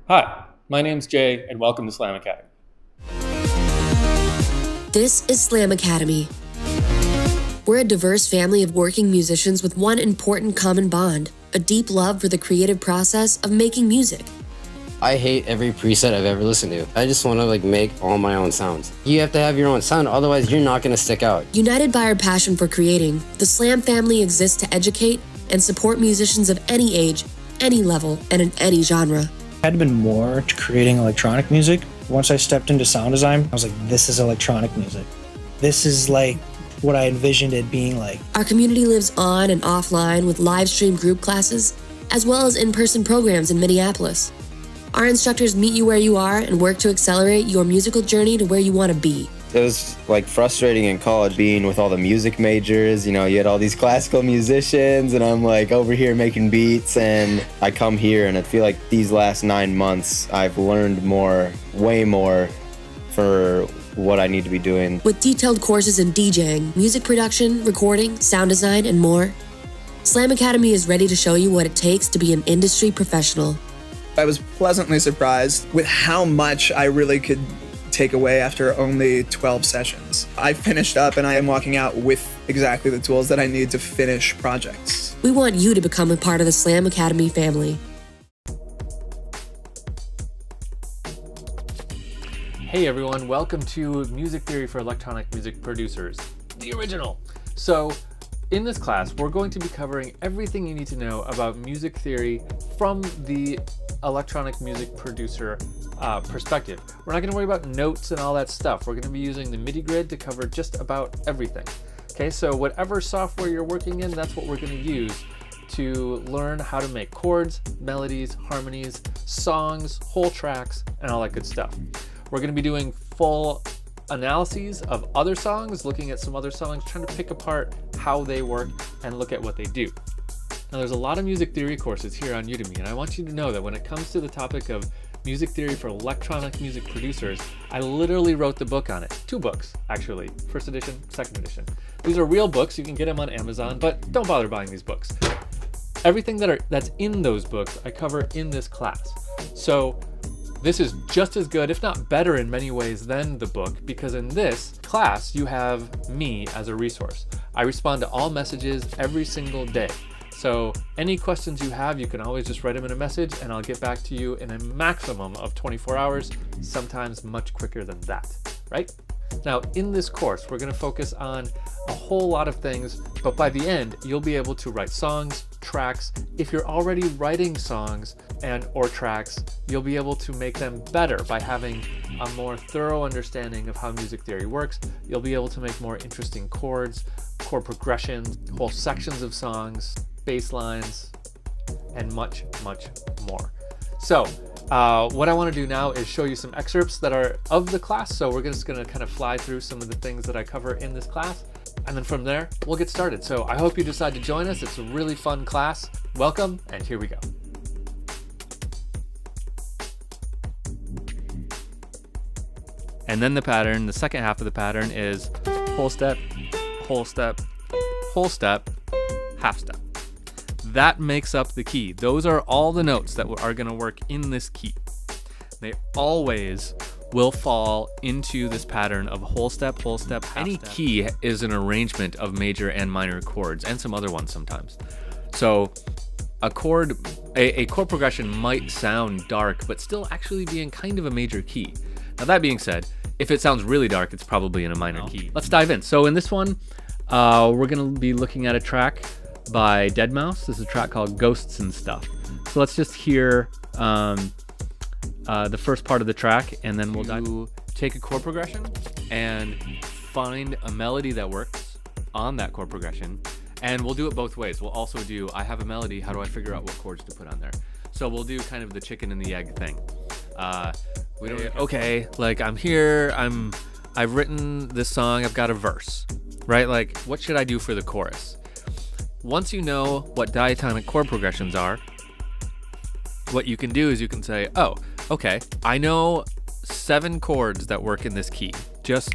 Hi, my name's Jay, and welcome to Slam Academy. This is Slam Academy. We're a diverse family of working musicians with one important common bond, a deep love for the creative process of making music. I hate every preset I've ever listened to. I just want to make all my own sounds. You have to have your own sound, otherwise you're not going to stick out. United by our passion for creating, the Slam family exists to educate and support musicians of any age, any level, and in any genre. I had been more to creating electronic music. Once I stepped into sound design, I was like, this is electronic music. This is like what I envisioned it being like. Our community lives on and offline with live stream group classes, as well as in-person programs in Minneapolis. Our instructors meet you where you are and work to accelerate your musical journey to where you want to be. It was frustrating in college being with all the music majors. You had all these classical musicians and I'm over here making beats, and I come here and I feel like these last 9 months I've learned more, way more for what I need to be doing. With detailed courses in DJing, music production, recording, sound design, and more, Slam Academy is ready to show you what it takes to be an industry professional. I was pleasantly surprised with how much I really could take away after only 12 sessions. I finished up and I am walking out with exactly the tools that I need to finish projects. We want you to become a part of the Slam Academy family. Hey everyone, welcome to Music Theory for Electronic Music Producers, the original. So, in this class, we're going to be covering everything you need to know about music theory from the electronic music producer perspective. We're not going to worry about notes and all that stuff. We're going to be using the MIDI grid to cover just about everything. Okay, so whatever software you're working in, that's what we're going to use to learn how to make chords, melodies, harmonies, songs, whole tracks, and all that good stuff. We're going to be doing full analyses of other songs, looking at some other songs, trying to pick apart how they work and look at what they do. Now, there's a lot of music theory courses here on Udemy, and I want you to know that when it comes to the topic of music theory for electronic music producers, I literally wrote the book on it. 2 books, actually. First edition, second edition. These are real books. You can get them on Amazon, but don't bother buying these books. Everything that's in those books, I cover in this class. So this is just as good, if not better in many ways than the book, because in this class, you have me as a resource. I respond to all messages every single day. So any questions you have, you can always just write them in a message and I'll get back to you in a maximum of 24 hours, sometimes much quicker than that, right? Now, in this course, we're going to focus on a whole lot of things, but by the end, you'll be able to write songs, tracks. If you're already writing songs or tracks, you'll be able to make them better by having a more thorough understanding of how music theory works. You'll be able to make more interesting chords, chord progressions, whole sections of songs, bass lines, and much, much more. So what I want to do now is show you some excerpts that are of the class. So we're just going to kind of fly through some of the things that I cover in this class. And then from there, we'll get started. So I hope you decide to join us. It's a really fun class. Welcome, and here we go. And then the pattern, the second half of the pattern is whole step, whole step, whole step, half step. That makes up the key. Those are all the notes that are going to work in this key. They always will fall into this pattern of whole step, half step. Any key is an arrangement of major and minor chords, and some other ones sometimes. So a chord progression might sound dark, but still actually be in kind of a major key. Now, that being said, if it sounds really dark, it's probably in a minor key. Let's dive in. So in this one, we're going to be looking at a track by deadmau5. This is a track called Ghosts and Stuff. So let's just hear the first part of the track, and then we'll take a chord progression and find a melody that works on that chord progression. And we'll do it both ways. We'll also do, I have a melody, how do I figure out what chords to put on there? So we'll do kind of the chicken and the egg thing. Okay, I'm here, I've written this song, I've got a verse, right? What should I do for the chorus? Once you know what diatonic chord progressions are, what you can do is you can say, oh, okay, I know 7 chords that work in this key. Just